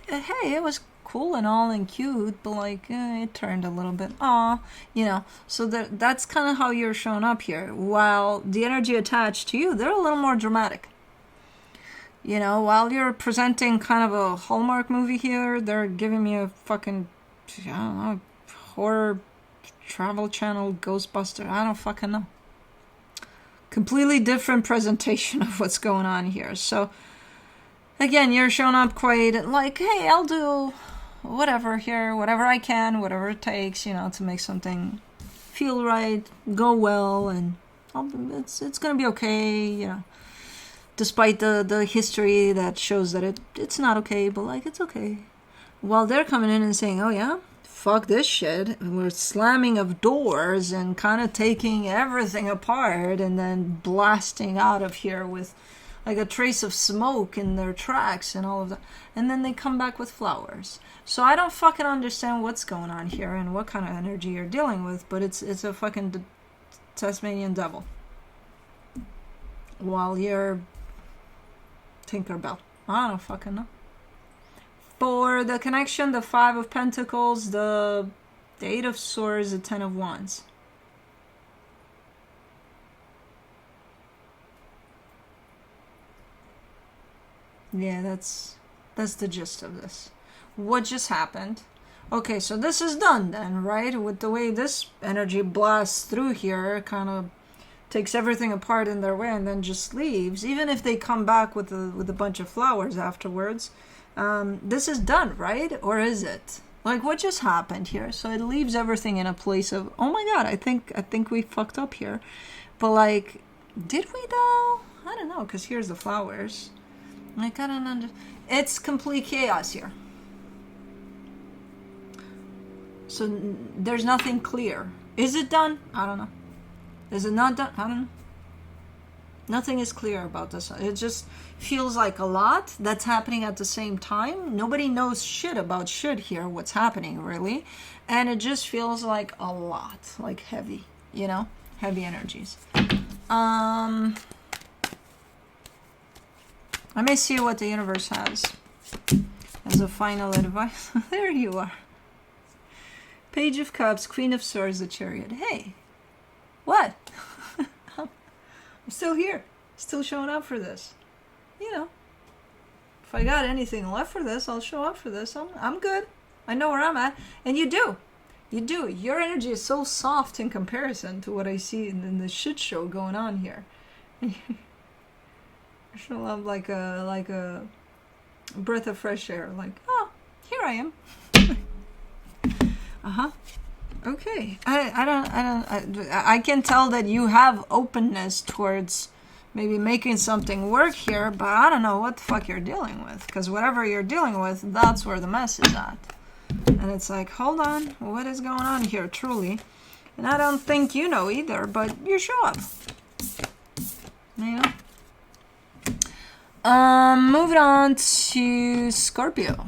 Hey, it was cool and all and cute, but like it turned a little bit you know. So that's kind of how you're showing up here. While the energy attached to you, they're a little more dramatic. You know, while you're presenting kind of a Hallmark movie here, they're giving me a fucking, I don't know, horror travel channel Ghostbuster. I don't fucking know. Completely different presentation of what's going on here. So again, you're showing up quite like, hey, I'll do whatever here, whatever I can, whatever it takes, you know, to make something feel right, go well, and it's gonna be okay, you know. Despite the history that shows that it's not okay, but like it's okay. While they're coming in and saying, oh yeah, fuck this shit, we're slamming of doors and kind of taking everything apart and then blasting out of here with like a trace of smoke in their tracks and all of that. And then they come back with flowers. So I don't fucking understand what's going on here and what kind of energy you're dealing with, but it's a fucking Tasmanian devil. While you're Tinkerbell. I don't fucking know. For the connection, the 5 of Pentacles, the 8 of Swords, the 10 of Wands. Yeah, that's the gist of this. What just happened? Okay, so this is done then, right? With the way this energy blasts through here, kind of takes everything apart in their way and then just leaves. Even if they come back with a bunch of flowers afterwards, this is done, right? Or is it? Like, what just happened here? So it leaves everything in a place of, oh my god, I think we fucked up here. But like, did we though? I don't know, because here's the flowers. Like, I don't understand. It's complete chaos here. So there's nothing clear. Is it done? I don't know. Is it not done? I don't know. Nothing is clear about this. It just feels like a lot that's happening at the same time. Nobody knows shit about shit here, what's happening really. And it just feels like a lot, like heavy, you know? Heavy energies. I may see what the universe has as a final advice. There you are. Page of Cups, Queen of Swords, the Chariot. Hey, what? I'm still here. Still showing up for this. You know, if I got anything left for this, I'll show up for this. I'm good. I know where I'm at. And you do. You do. Your energy is so soft in comparison to what I see in the shit show going on here. You show up like a breath of fresh air. Like, oh, here I am. Okay. I can tell that you have openness towards maybe making something work here, but I don't know what the fuck you're dealing with. Because whatever you're dealing with, that's where the mess is at. And it's like, hold on, what is going on here, truly? And I don't think you know either, but you show up. You know? Moving on to Scorpio.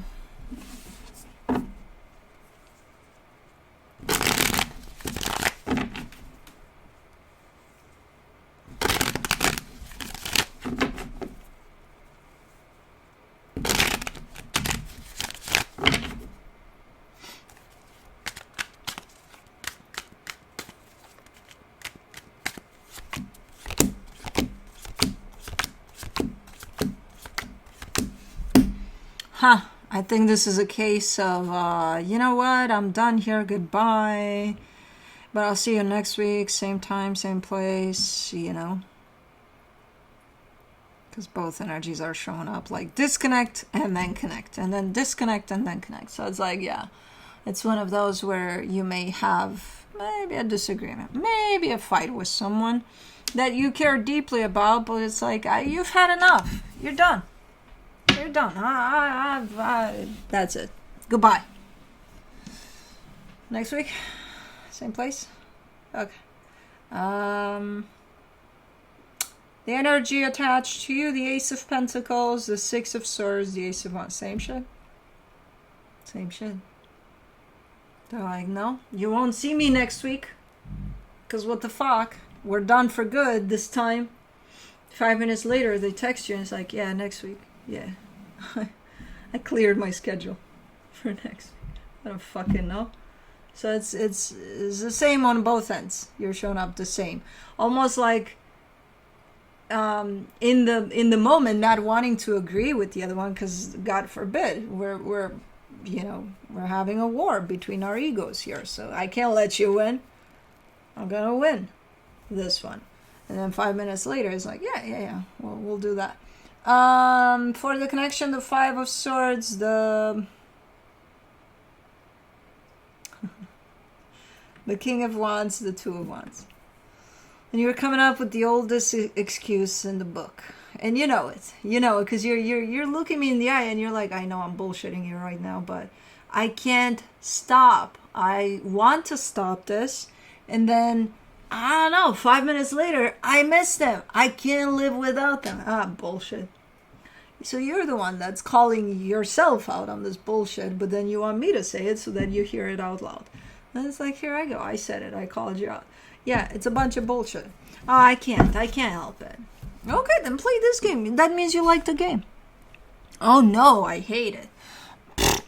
I think this is a case of, you know what, I'm done here, goodbye. But I'll see you next week, same time, same place, you know. Because both energies are showing up, like disconnect and then connect, and then disconnect and then connect. So it's like, yeah, it's one of those where you may have maybe a disagreement, maybe a fight with someone that you care deeply about, but it's like, you've had enough, you're done. You're done. That's it. Goodbye. Next week? Same place? Okay. The energy attached to you, the Ace of Pentacles, the Six of Swords, the Ace of Wands. Same shit? Same shit. They're like, no, you won't see me next week. Because what the fuck? We're done for good this time. 5 minutes later, they text you and it's like, yeah, next week. Yeah. I cleared my schedule for next week. I don't fucking know. So it's the same on both ends. You're showing up the same, almost like in the moment, not wanting to agree with the other one, because God forbid we're having a war between our egos here. So I can't let you win. I'm gonna win this one. And then 5 minutes later, it's like, yeah. Well, we'll do that. For the connection, the Five of Swords, the King of Wands, the Two of Wands. And you're coming up with the oldest excuse in the book. And you know it. You know it because you're looking me in the eye and you're like, I know I'm bullshitting you right now, but I can't stop. I want to stop this. And then, I don't know, 5 minutes later, I miss them. I can't live without them. Bullshit. So you're the one that's calling yourself out on this bullshit, but then you want me to say it so that you hear it out loud. And it's like, here I go. I said it. I called you out. Yeah, it's a bunch of bullshit. Oh, I can't help it. Okay, then play this game. That means you like the game. Oh no, I hate it.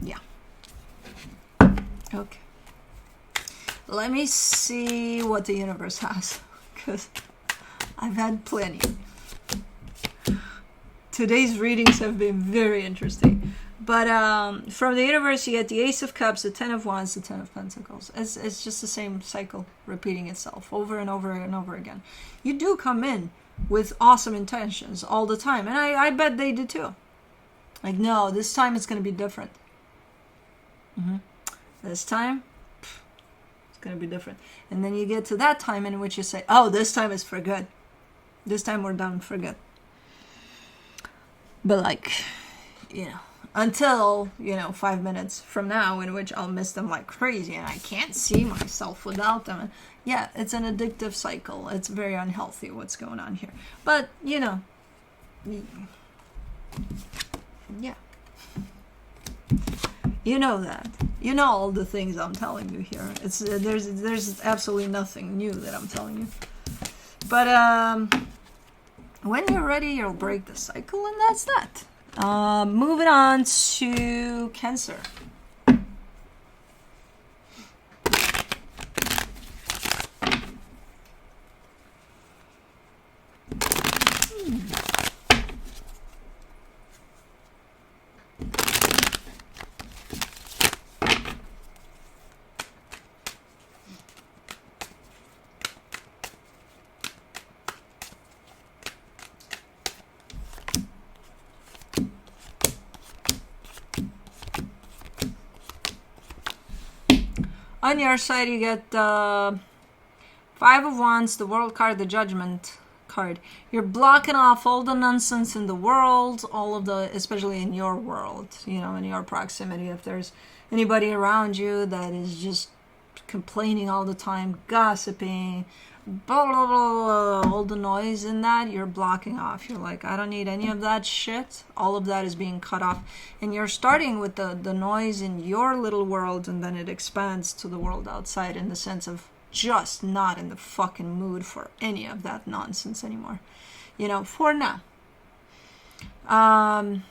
Yeah. Okay. Let me see what the universe has, because I've had plenty. Today's readings have been very interesting. But from the universe, you get the Ace of Cups, the Ten of Wands, the Ten of Pentacles. It's just the same cycle repeating itself over and over and over again. You do come in with awesome intentions all the time. And I bet they do too. Like, no, this time it's going to be different. This time, it's going to be different. And then you get to that time in which you say, oh, this time is for good. This time we're done for good. But like, until 5 minutes from now, in which I'll miss them like crazy and I can't see myself without them. Yeah, it's an addictive cycle. It's very unhealthy what's going on here. But yeah, you know that. You know all the things I'm telling you here. It's there's absolutely nothing new that I'm telling you. But when you're ready, you'll break the cycle, and that's that. Moving on to Cancer. On your side, you get Five of Wands, the World card, the Judgment card. You're blocking off all the nonsense in the world, all of the, especially in your world, in your proximity. If there's anybody around you that is just complaining all the time, gossiping, blah, blah, blah, blah, all the noise in that, you're blocking off. You're like, I don't need any of that shit. All of that is being cut off. And you're starting with the noise in your little world, and then it expands to the world outside in the sense of just not in the fucking mood for any of that nonsense anymore. For now. And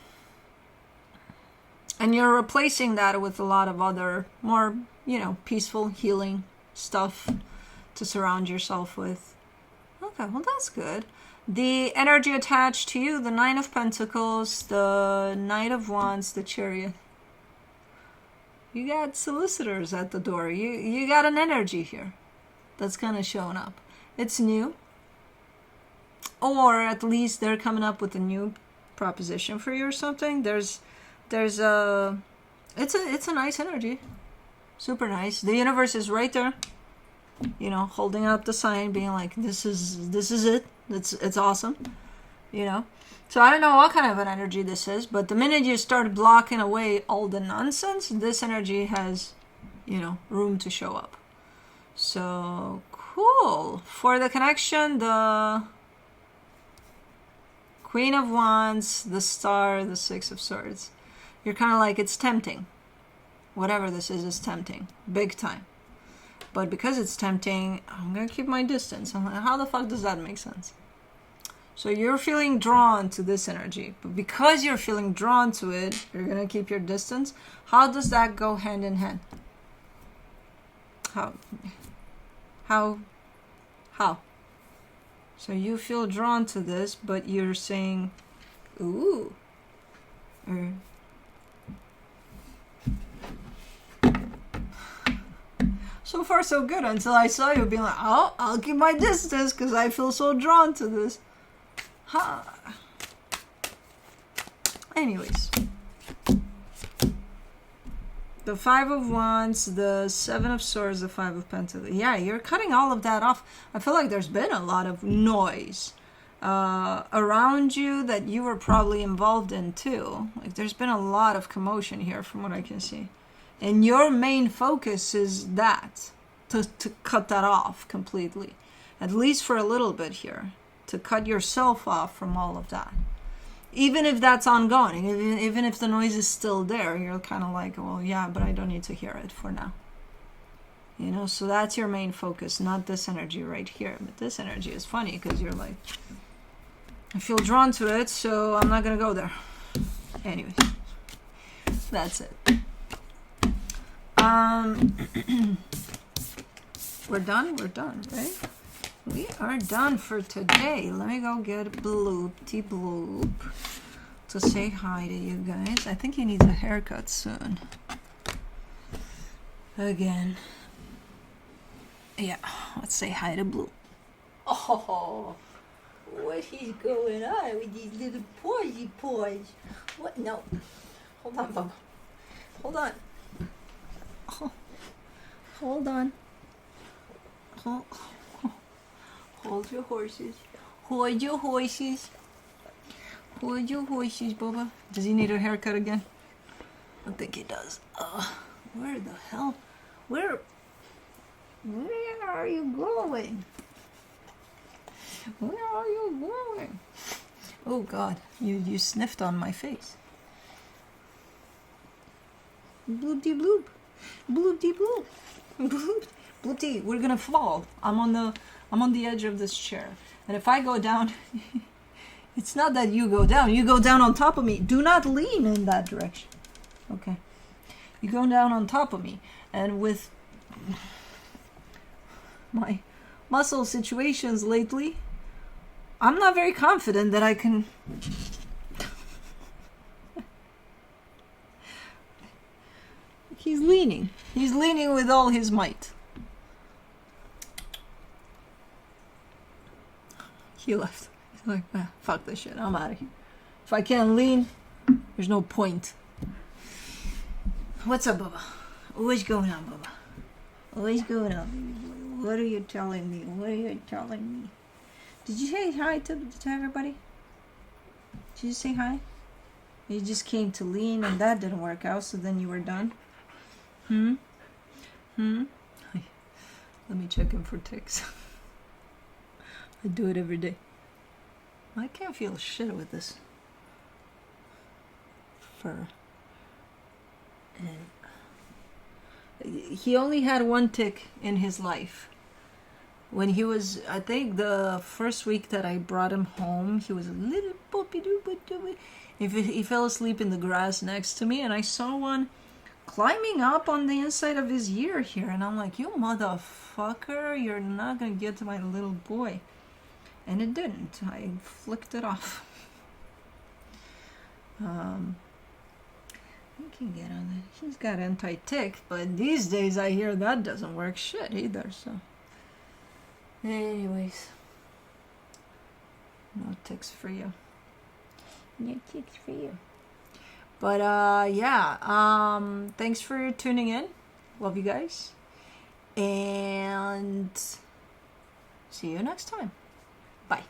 you're replacing that with a lot of other more, peaceful, healing stuff to surround yourself with. Okay, well, that's good. The energy attached to you, the Nine of Pentacles, the Knight of Wands, the Chariot. You got solicitors at the door. You got an energy here that's kind of showing up. It's new. Or at least they're coming up with a new proposition for you or something. It's a nice energy. Super nice. The universe is right there. Holding up the sign, being like, this is it. It's awesome. So I don't know what kind of an energy this is, but the minute you start blocking away all the nonsense, this energy has, room to show up. So cool. For the connection, the Queen of Wands, the Star, the Six of Swords. You're kind of like, it's tempting. Whatever this is tempting. Big time. But because it's tempting, I'm going to keep my distance. I'm like, how the fuck does that make sense? So you're feeling drawn to this energy, but because you're feeling drawn to it, you're going to keep your distance. How does that go hand in hand? How? So you feel drawn to this, but you're saying, ooh. Or, so far so good until I saw you being like, oh, I'll keep my distance because I feel so drawn to this. Huh. Anyways. The Five of Wands, the Seven of Swords, the Five of Pentacles. Yeah, you're cutting all of that off. I feel like there's been a lot of noise around you that you were probably involved in too. Like there's been a lot of commotion here from what I can see. And your main focus is that, to cut that off completely. At least for a little bit here. To cut yourself off from all of that. Even if that's ongoing, even if the noise is still there, you're kind of like, well, yeah, but I don't need to hear it for now. You know, so that's your main focus, not this energy right here. But this energy is funny because you're like, I feel drawn to it, so I'm not going to go there. Anyways, that's it. We're done, right? We are done for today. Let me go get a bloop to say hi to you guys. I think he needs a haircut soon. Again. Yeah, let's say hi to Blue. Oh, what is going on with these little pausey paws? What? No. Hold on, Bubba. Hold on. Oh, hold on. Hold your horses. Hold your horses. Hold your horses, Bubba. Does he need a haircut again? I think he does. Where the hell? Where are you going? Where are you going? Oh God, you sniffed on my face. Bloop-de-bloop. Bloop-de-bloop. Bloop. Bloop-de. We're gonna fall. I'm on the edge of this chair. And if I go down, it's not that you go down on top of me. Do not lean in that direction. Okay. You go down on top of me. And with my muscle situations lately, I'm not very confident that I can... He's leaning. He's leaning with all his might. He left. He's like, fuck this shit. I'm out of here. If I can't lean, there's no point. What's up, Bubba? What's going on, Bubba? What's going on? What are you telling me? What are you telling me? Did you say hi to everybody? Did you say hi? You just came to lean and that didn't work out, so then you were done? Let me check him for ticks. I do it every day. I can't feel shit with this fur. And he only had one tick in his life. When he was, I think the first week that I brought him home, he was a little boopy-doo-boo-doo. He fell asleep in the grass next to me, and I saw one climbing up on the inside of his ear here. And I'm like, you motherfucker, you're not going to get to my little boy. And it didn't. I flicked it off. He can get on that. He's got anti-tick, but these days I hear that doesn't work shit either, so... Anyways. No ticks for you. No ticks for you. But, yeah. Thanks for tuning in. Love you guys. And... see you next time. Bye.